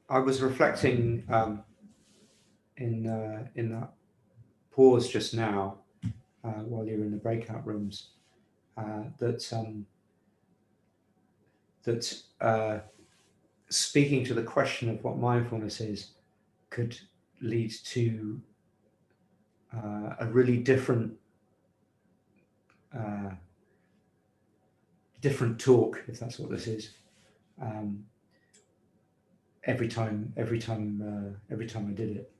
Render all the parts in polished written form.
I was reflecting in that pause just now while you were in the breakout rooms that speaking to the question of what mindfulness is could lead to a really different talk, if that's what this is. Every time I did it,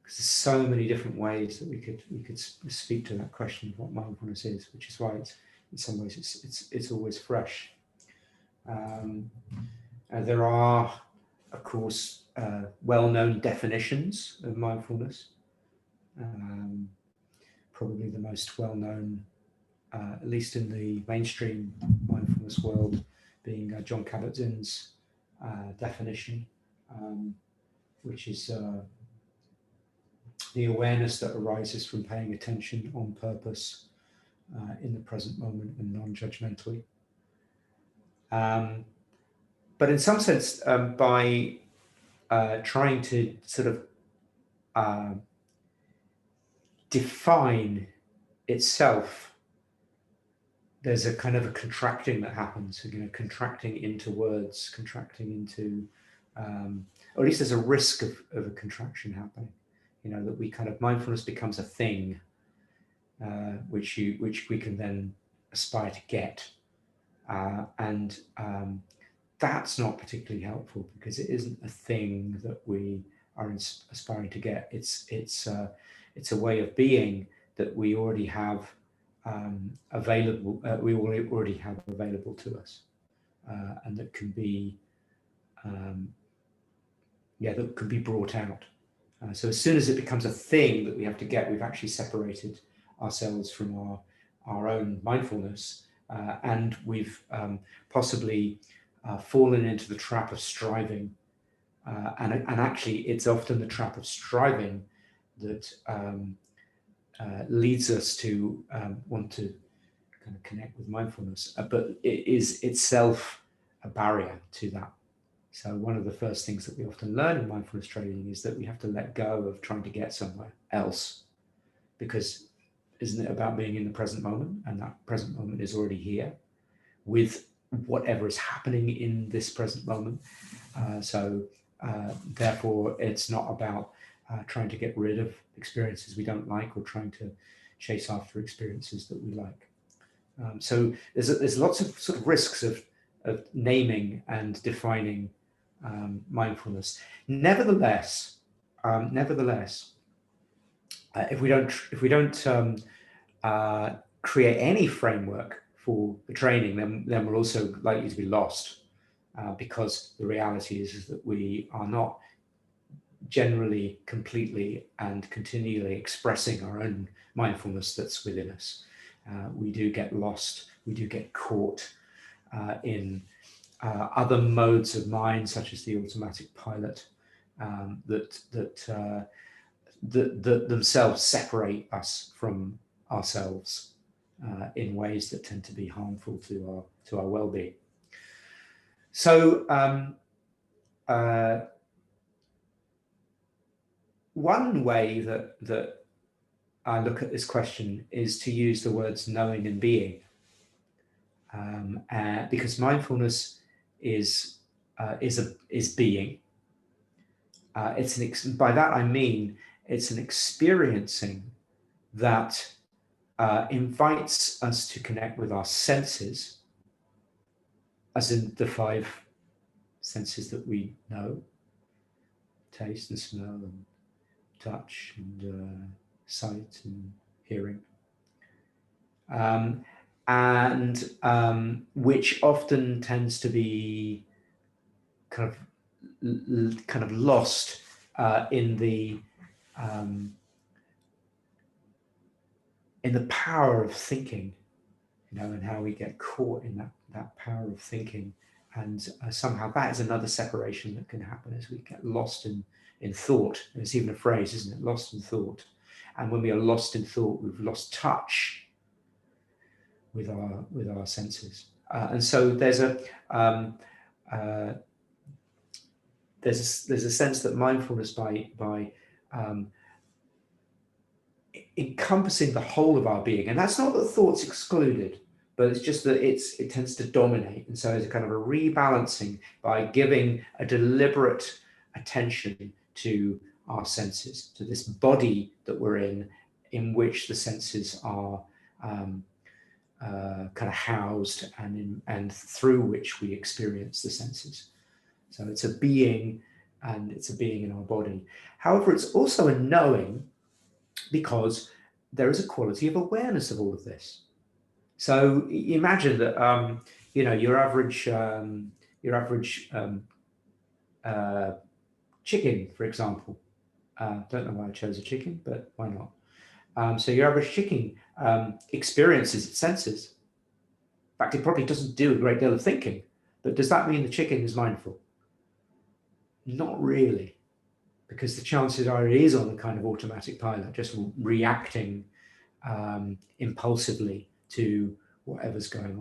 because there's so many different ways that we could speak to that question of what mindfulness is, which is why it's in some ways it's always fresh. There are, of course, well-known definitions of mindfulness. Probably the most well-known, at least in the mainstream mindfulness world, being John Kabat-Zinn's definition, which is the awareness that arises from paying attention on purpose in the present moment and non-judgmentally. But in some sense, by trying to sort of define itself, there's a kind of a contracting that happens, contracting into words, contracting into, or at least there's a risk of a contraction happening, that we kind of, mindfulness becomes a thing, which we can then aspire to get. And that's not particularly helpful, because it isn't a thing that we are aspiring to get. It's a way of being that we already have available. We already have available to us, and that can be, that can be brought out. So as soon as it becomes a thing that we have to get, we've actually separated ourselves from our own mindfulness, and we've possibly fallen into the trap of striving. And actually, it's often the trap of striving that leads us to want to kind of connect with mindfulness, but it is itself a barrier to that. So one of the first things that we often learn in mindfulness training is that we have to let go of trying to get somewhere else, because isn't it about being in the present moment? And that present moment is already here with whatever is happening in this present moment. Therefore, it's not about trying to get rid of experiences we don't like, or trying to chase after experiences that we like. So there's lots of sort of risks of naming and defining mindfulness. Nevertheless, if we don't create any framework for the training, then we're also likely to be lost, because the reality is that we are not generally, completely, and continually expressing our own mindfulness that's within us. We do get lost, we do get caught in other modes of mind, such as the automatic pilot, that themselves separate us from ourselves in ways that tend to be harmful to our well-being. So one way that I look at this question is to use the words knowing and being, because mindfulness is being. By that I mean it's an experiencing that invites us to connect with our senses, as in the 5 senses that we know: taste and smell and touch and sight and hearing, and which often tends to be kind of lost in the power of thinking, and how we get caught in that power of thinking, and somehow that is another separation that can happen as we get lost in thought. And it's even a phrase, isn't it? Lost in thought. And when we are lost in thought, we've lost touch with our senses. And so there's there's a sense that mindfulness by encompassing the whole of our being, and that's not that thought's excluded, but it's just that it tends to dominate. And so it's a kind of a rebalancing by giving a deliberate attention to our senses, to this body that we're in which the senses are kind of housed and through which we experience the senses. So it's a being, and it's a being in our body. However, it's also a knowing, because there is a quality of awareness of all of this. So imagine that your average chicken, for example. Don't know why I chose a chicken, but why not? So your average chicken experiences its senses. In fact, it probably doesn't do a great deal of thinking. But does that mean the chicken is mindful? Not really, because the chances are it is on a kind of automatic pilot, just reacting impulsively to whatever's going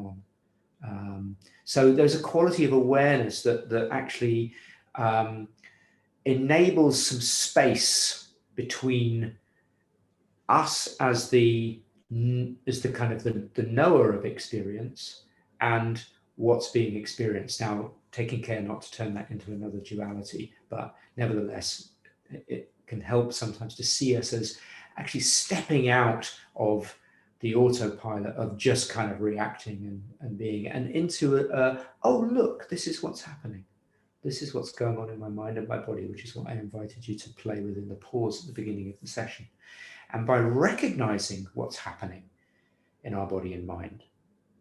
on. So there's a quality of awareness that actually enables some space between us as the kind of the knower of experience and what's being experienced. Now, taking care not to turn that into another duality, but nevertheless, it can help sometimes to see us as actually stepping out of the autopilot of just kind of reacting and being, and into oh, look, this is what's happening. This is what's going on in my mind and my body, which is what I invited you to play with in the pause at the beginning of the session. And by recognizing what's happening in our body and mind,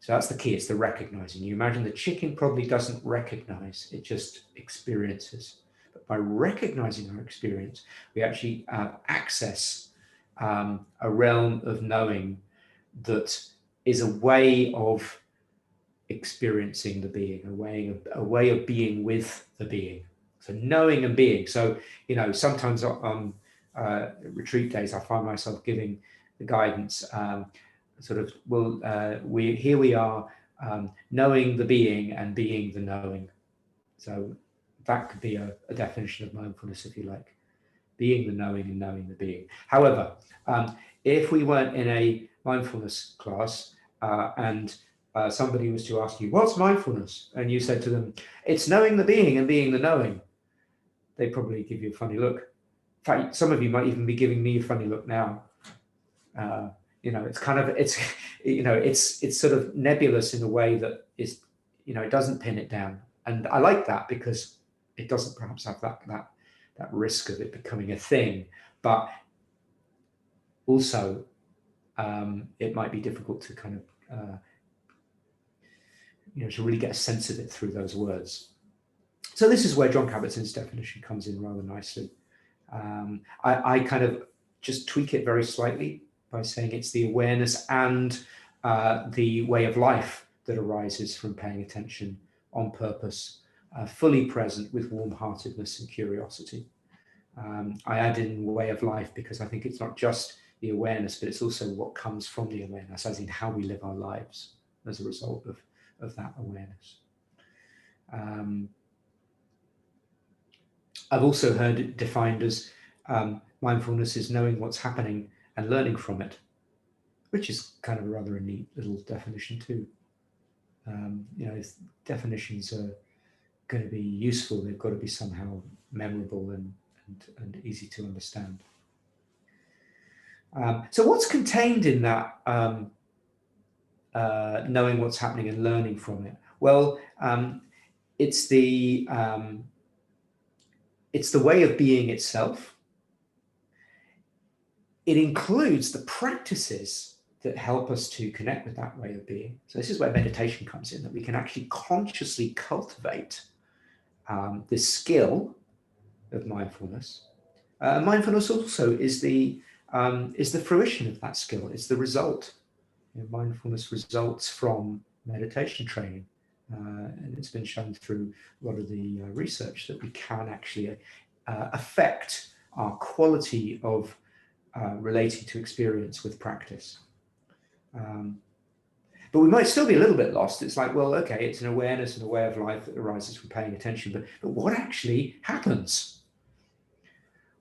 so that's the key, it's the recognizing. You imagine the chicken probably doesn't recognize, it just experiences. But by recognizing our experience, we actually access a realm of knowing that is a way of experiencing the being, a way of being with the being. So knowing and being. So, sometimes on retreat days, I find myself giving the guidance, sort of, we are knowing the being and being the knowing. So that could be a definition of mindfulness, if you like, being the knowing and knowing the being. However, if we weren't in a mindfulness class and somebody was to ask you, what's mindfulness? And you said to them, it's knowing the being and being the knowing, they'd probably give you a funny look. In fact, some of you might even be giving me a funny look now. It's kind of, it's sort of nebulous in a way that is, it doesn't pin it down. And I like that because it doesn't perhaps have that risk of it becoming a thing, but also it might be difficult to kind of, to really get a sense of it through those words. So this is where John Kabat-Zinn's definition comes in rather nicely. I kind of just tweak it very slightly by saying it's the awareness and the way of life that arises from paying attention on purpose, fully present with warm-heartedness and curiosity. I add in way of life because I think it's not just the awareness, but it's also what comes from the awareness, as in how we live our lives as a result of that awareness. I've also heard it defined as mindfulness is knowing what's happening and learning from it, which is kind of a rather neat little definition too. If definitions are going to be useful, they've got to be somehow memorable and easy to understand. So what's contained in that knowing what's happening and learning from it? Well, it's the way of being itself. It includes the practices that help us to connect with that way of being. So this is where meditation comes in, that we can actually consciously cultivate this skill of mindfulness. Mindfulness also is the fruition of that skill. It's the result. Mindfulness results from meditation training. And it's been shown through a lot of the research that we can actually affect our quality of relating to experience with practice. But we might still be a little bit lost. It's like, well, okay, it's an awareness and a way of life that arises from paying attention, but what actually happens?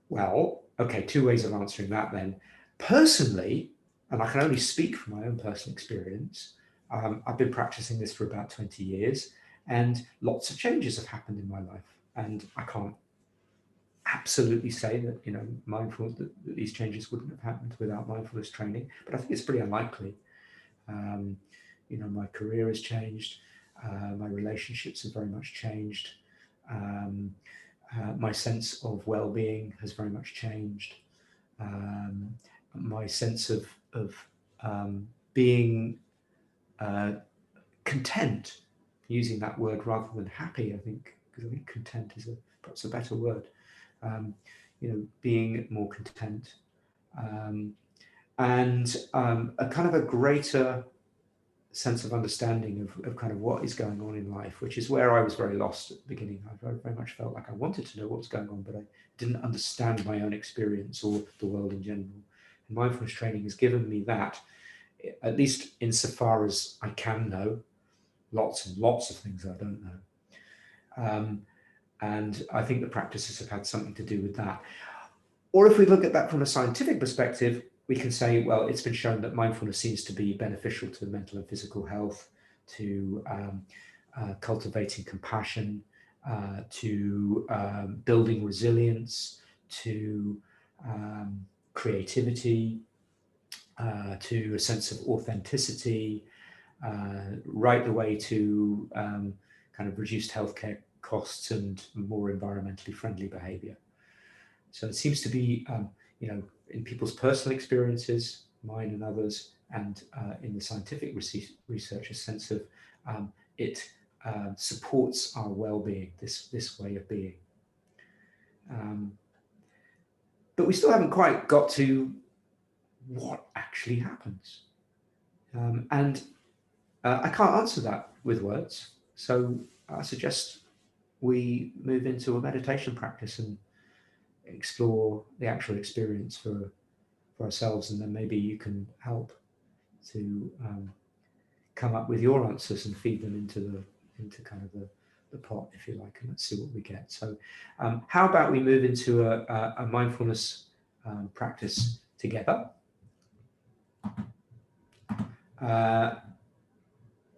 Well, okay, two ways of answering that then. Personally, and I can only speak from my own personal experience, I've been practicing this for about 20 years, and lots of changes have happened in my life. And I can't absolutely say that, mindfulness, that these changes wouldn't have happened without mindfulness training, but I think it's pretty unlikely. My career has changed. My relationships have very much changed. My sense of well-being has very much changed. My sense of being content, using that word rather than happy, I think, because I think content is perhaps a better word. Being more content, and a kind of a greater sense of understanding of kind of what is going on in life, which is where I was very lost at the beginning. I very much felt like I wanted to know what was going on, but I didn't understand my own experience or the world in general. And mindfulness training has given me that, at least insofar as I can know. Lots and lots of things I don't know. And I think the practices have had something to do with that. Or if we look at that from a scientific perspective, we can say, well, it's been shown that mindfulness seems to be beneficial to mental and physical health, to cultivating compassion, to building resilience, to creativity, to a sense of authenticity, right the way to kind of reduced healthcare costs and more environmentally friendly behavior. So it seems to be, in people's personal experiences, mine and others, and in the scientific research, a sense of it supports our well-being, this way of being. But we still haven't quite got to what actually happens. And I can't answer that with words. So I suggest we move into a meditation practice and explore the actual experience for ourselves, and then maybe you can help to come up with your answers and feed them into kind of the pot, if you like, and let's see what we get. So how about we move into a mindfulness practice together.